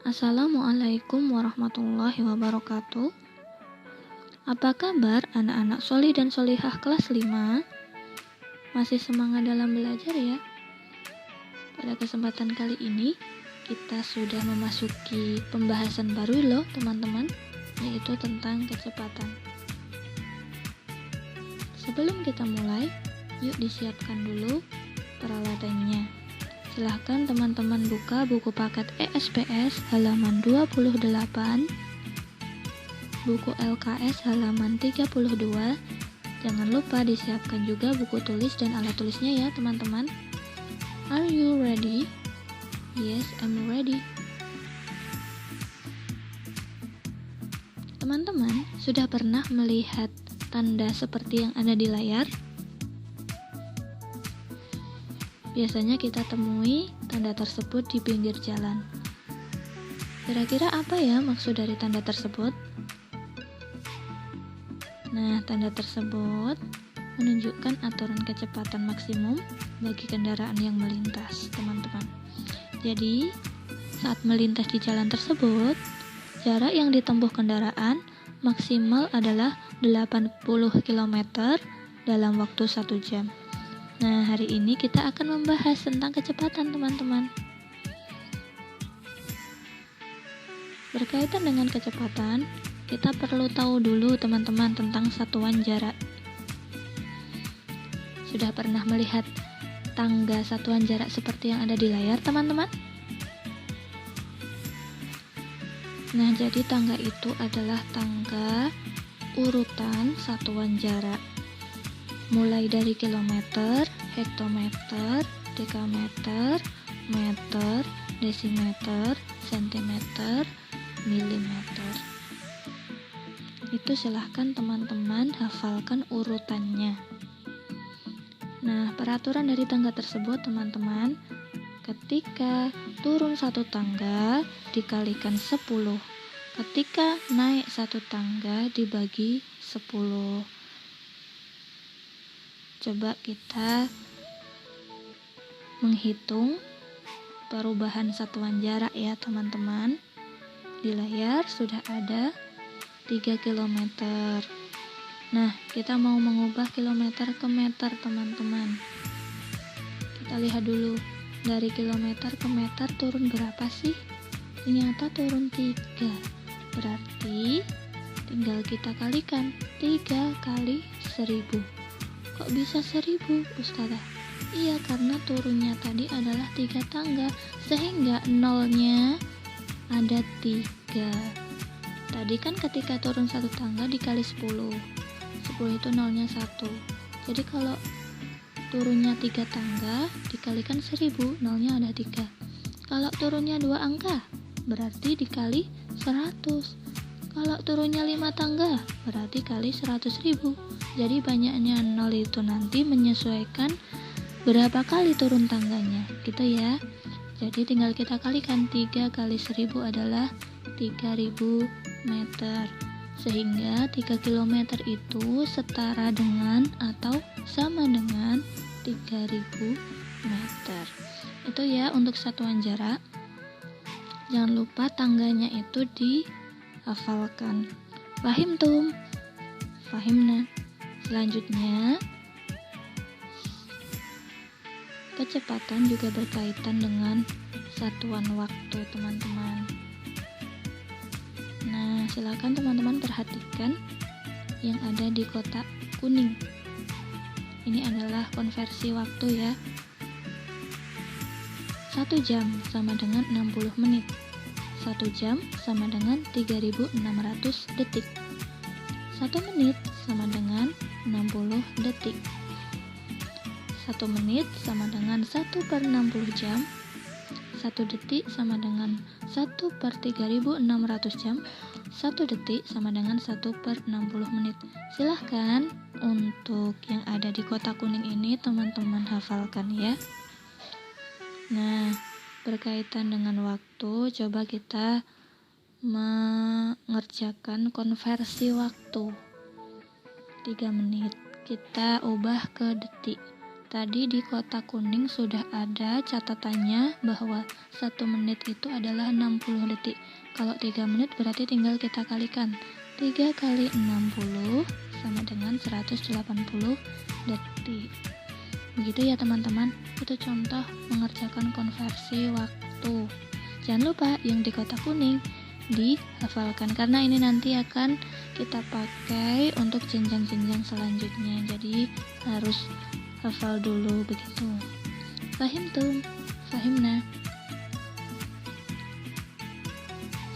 Assalamualaikum warahmatullahi wabarakatuh. Apa kabar anak-anak solih dan solihah kelas 5? Masih semangat dalam belajar ya? Pada kesempatan kali ini kita sudah memasuki pembahasan baru loh teman-teman, yaitu tentang kecepatan. Sebelum kita mulai, yuk disiapkan dulu peralatannya. Silahkan teman-teman buka buku paket ESPS halaman 28, buku LKS halaman 32. Jangan lupa disiapkan juga buku tulis dan alat tulisnya ya teman-teman. Are you ready? Yes, I'm ready. Teman-teman, sudah pernah melihat tanda seperti yang ada di layar? Biasanya kita temui tanda tersebut di pinggir jalan. Kira-kira apa ya maksud dari tanda tersebut? Nah, tanda tersebut menunjukkan aturan kecepatan maksimum bagi kendaraan yang melintas, teman-teman. Jadi, saat melintas di jalan tersebut, jarak yang ditempuh kendaraan maksimal adalah 80 km dalam waktu 1 jam. Nah, hari ini kita akan membahas tentang kecepatan, teman-teman. Berkaitan dengan kecepatan, kita perlu tahu dulu, teman-teman, tentang satuan jarak. Sudah pernah melihat tangga satuan jarak seperti yang ada di layar, teman-teman? Nah, jadi tangga itu adalah tangga urutan satuan jarak. Mulai dari kilometer, hektometer, dekameter, meter, desimeter, sentimeter, milimeter. Itu silahkan teman-teman hafalkan urutannya. Nah, peraturan dari tangga tersebut teman-teman, ketika turun 1 tangga dikalikan 10. Ketika naik 1 tangga dibagi 10. Coba kita menghitung perubahan satuan jarak ya teman-teman. Di layar sudah ada 3 km. Nah, kita mau mengubah kilometer ke meter teman-teman. Kita lihat dulu, dari kilometer ke meter turun berapa sih? Ternyata turun 3. Berarti tinggal kita kalikan 3 kali 1000. Kok bisa 1000, Ustazah? Iya, karena turunnya tadi adalah 3 tangga, sehingga nolnya ada 3. Tadi kan ketika turun 1 tangga dikali 10. 10 itu nolnya 1. Jadi kalau turunnya 3 tangga dikalikan 1000, nolnya ada 3. Kalau turunnya 2 angka, berarti dikali 100. Kalau turunnya 5 tangga, berarti kali 100.000. Jadi banyaknya nol itu nanti menyesuaikan berapa kali turun tangganya, gitu ya. Jadi tinggal kita kalikan 3 kali 1000 adalah 3000 meter. Sehingga 3 km itu setara dengan atau sama dengan 3000 meter. Itu ya untuk satuan jarak. Jangan lupa tangganya itu dihafalkan. Fahim tum? Fahimna. Selanjutnya, kecepatan juga berkaitan dengan satuan waktu, teman-teman. Nah, silakan teman-teman perhatikan yang ada di kotak kuning. Ini adalah konversi waktu ya. 1 jam sama dengan 60 menit. 1 jam sama dengan 3600 detik. 1 menit sama dengan 60 detik. 1 menit sama dengan 1/60 jam. 1 detik sama dengan 1/3600 jam. 1 detik sama dengan 1/60 menit. Silahkan untuk yang ada di kotak kuning ini teman-teman hafalkan ya. Nah, berkaitan dengan waktu, coba kita mengerjakan konversi waktu. 3 menit kita ubah ke detik. Tadi di kotak kuning sudah ada catatannya bahwa 1 menit itu adalah 60 detik. Kalau 3 menit berarti tinggal kita kalikan. 3 kali 60 sama dengan 180 detik. Begitu ya teman-teman, itu contoh mengerjakan konversi waktu. Jangan lupa yang di kotak kuning dihafalkan, karena ini nanti akan kita pakai untuk jenjang-jenjang selanjutnya. Jadi harus hafal dulu begitu. Fahimtum? Fahimna?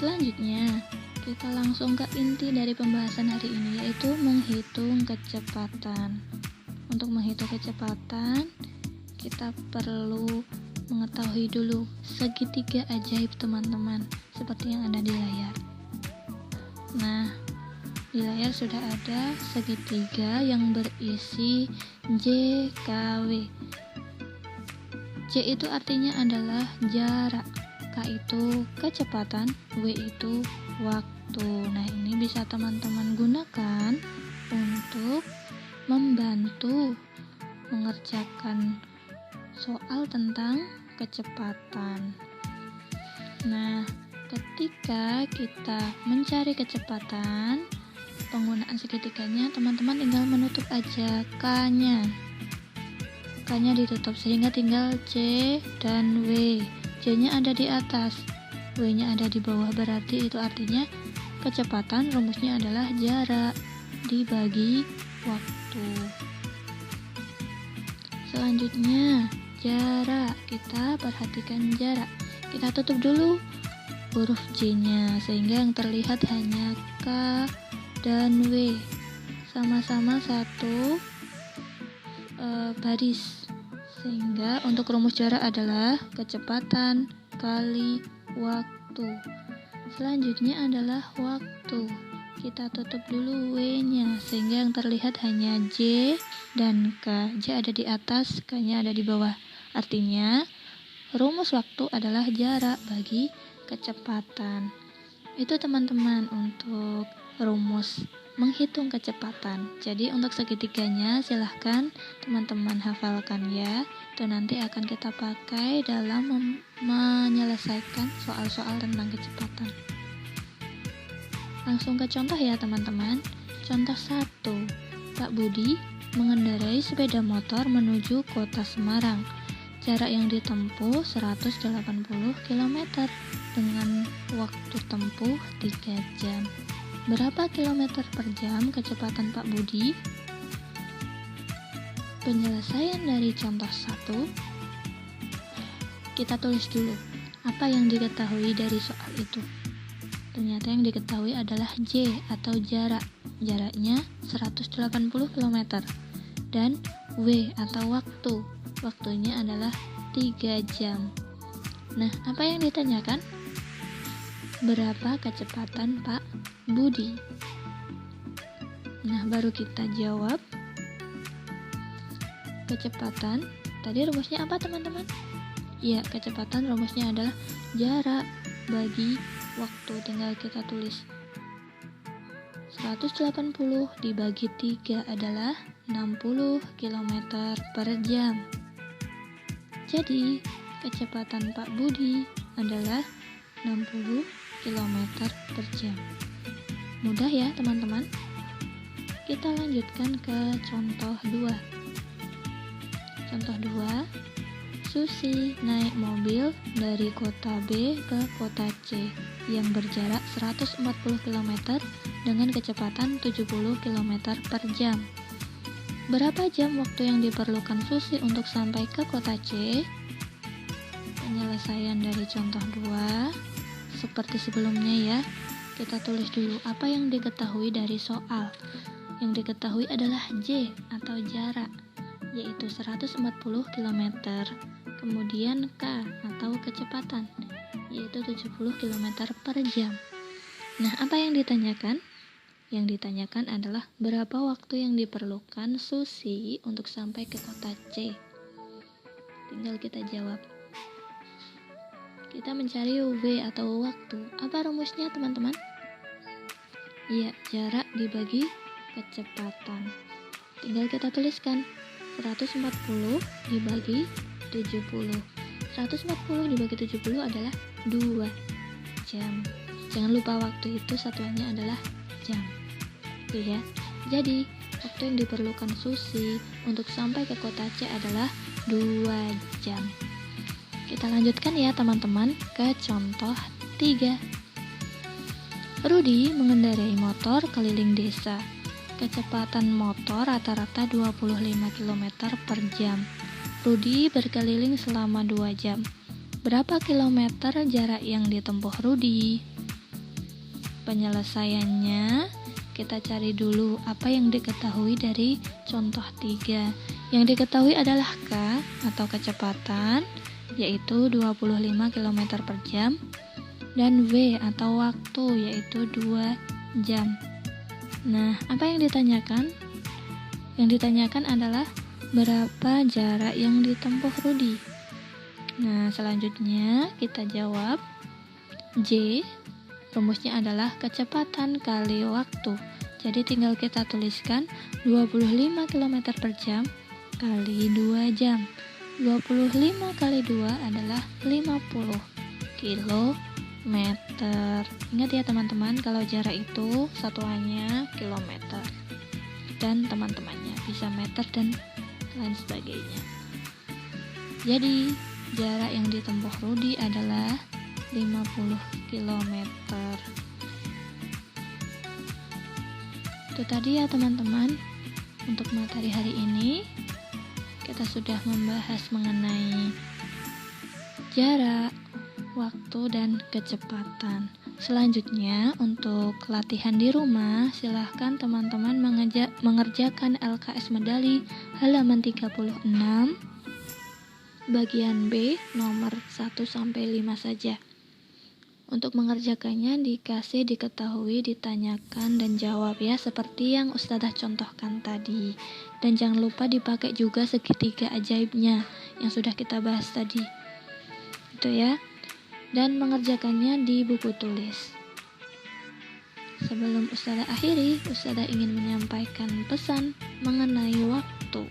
Selanjutnya, kita langsung ke inti dari pembahasan hari ini, yaitu menghitung kecepatan. Untuk menghitung kecepatan, kita perlu mengetahui dulu segitiga ajaib teman-teman, seperti yang ada di layar. Nah, di layar sudah ada segitiga yang berisi JKW. J itu artinya adalah jarak, K itu kecepatan, W itu waktu. Nah, ini bisa teman-teman gunakan untuk membantu mengerjakan soal tentang kecepatan. Nah, ketika kita mencari kecepatan, penggunaan segitiganya, teman-teman tinggal menutup aja K-nya. K-nya ditutup sehingga tinggal C dan W. J-nya ada di atas, W-nya ada di bawah, berarti itu artinya kecepatan rumusnya adalah jarak dibagi waktu. Selanjutnya, jarak. Kita perhatikan jarak. Kita tutup dulu huruf J-nya sehingga yang terlihat hanya K dan W, sama-sama satu baris, sehingga untuk rumus jarak adalah kecepatan kali waktu. Selanjutnya adalah waktu. Kita tutup dulu W-nya sehingga yang terlihat hanya J dan K. J ada di atas, K-nya ada di bawah. Artinya rumus waktu adalah jarak bagi kecepatan. Itu teman-teman untuk rumus menghitung kecepatan. Jadi untuk segitiganya silahkan teman-teman hafalkan ya. Itu nanti akan kita pakai dalam menyelesaikan soal-soal tentang kecepatan. Langsung ke contoh ya teman-teman. Contoh 1. Pak Budi mengendarai sepeda motor menuju kota Semarang. Jarak yang ditempuh 180 km dengan waktu tempuh 3 jam. Berapa kilometer per jam kecepatan Pak Budi? Penyelesaian dari contoh 1, kita tulis dulu apa yang diketahui dari soal itu. Ternyata yang diketahui adalah J atau jarak. Jaraknya 180 km. Dan W atau waktu. Waktunya adalah 3 jam. Nah, apa yang ditanyakan? Berapa kecepatan Pak Budi? Nah, baru kita jawab. Kecepatan, tadi rumusnya apa teman-teman? Ya, kecepatan rumusnya adalah jarak bagi waktu. Tinggal kita tulis 180 dibagi 3 adalah 60 km per jam. Jadi, kecepatan Pak Budi adalah 60 km per jam. Mudah ya teman-teman. Kita lanjutkan ke contoh 2. Contoh 2, Susi naik mobil dari kota B ke kota C yang berjarak 140 km dengan kecepatan 70 km per jam. Berapa jam waktu yang diperlukan Susi untuk sampai ke kota C? Penyelesaian dari contoh 2 seperti sebelumnya ya. Kita tulis dulu apa yang diketahui dari soal. Yang diketahui adalah J atau jarak, yaitu 140 km. Kemudian K atau kecepatan, yaitu 70 km per jam. Nah, apa yang ditanyakan? Yang ditanyakan adalah berapa waktu yang diperlukan Susi untuk sampai ke kota C. Tinggal kita jawab. Kita mencari W atau waktu. Apa rumusnya teman-teman? Iya, jarak dibagi kecepatan. Tinggal kita tuliskan 140 dibagi 70. 140 dibagi 70 adalah 2 jam. Jangan lupa waktu itu satuannya adalah jam. Tuh ya. Jadi, waktu yang diperlukan Susi untuk sampai ke kota C adalah 2 jam. Kita lanjutkan ya teman-teman ke contoh 3. Rudi mengendarai motor keliling desa. Kecepatan motor rata-rata 25 km per jam. Rudi berkeliling selama 2 jam. Berapa kilometer jarak yang ditempuh Rudi? Penyelesaiannya, kita cari dulu apa yang diketahui dari contoh 3. Yang diketahui adalah K atau kecepatan, yaitu 25 km per jam, dan W atau waktu, yaitu 2 jam. Nah, apa yang ditanyakan? Yang ditanyakan adalah berapa jarak yang ditempuh Rudi. Nah, selanjutnya kita jawab J. Rumusnya adalah kecepatan kali waktu. Jadi tinggal kita tuliskan 25 km per jam kali 2 jam. 25 kali 2 adalah 50 km. Ingat ya teman-teman, kalau jarak itu satuannya kilometer. Dan teman-temannya bisa meter dan lain sebagainya. Jadi, jarak yang ditempuh Rudi adalah 50 km. Itu tadi ya teman-teman. Untuk materi hari ini kita sudah membahas mengenai jarak, waktu, dan kecepatan. Selanjutnya untuk latihan di rumah, silahkan teman-teman mengerjakan LKS medali halaman 36 bagian B nomor 1-5 saja. Untuk mengerjakannya diketahui, ditanyakan, dan jawab ya, seperti yang Ustadzah contohkan tadi. Dan jangan lupa dipakai juga segitiga ajaibnya yang sudah kita bahas tadi. Itu ya. Dan mengerjakannya di buku tulis. Sebelum Ustadzah akhiri, Ustadzah ingin menyampaikan pesan mengenai waktu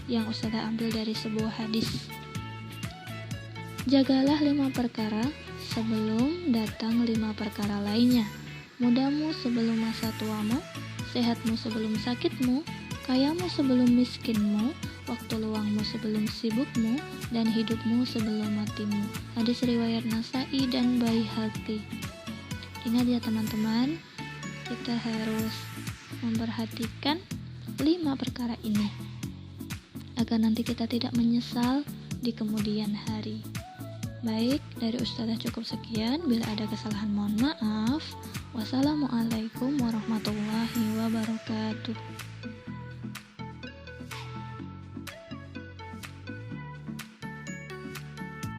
yang Ustadzah ambil dari sebuah hadis. Jagalah 5 perkara sebelum datang 5 perkara lainnya. Mudamu sebelum masa tuamu, sehatmu sebelum sakitmu, kayamu sebelum miskinmu, waktu luangmu sebelum sibukmu, dan hidupmu sebelum matimu. Hadis riwayat Nasai dan Baihaqi. Ingat ya teman-teman, kita harus memperhatikan 5 perkara ini agar nanti kita tidak menyesal di kemudian hari. Baik, dari Ustadzah cukup sekian. Bila ada kesalahan mohon maaf. Wassalamualaikum warahmatullahi wabarakatuh.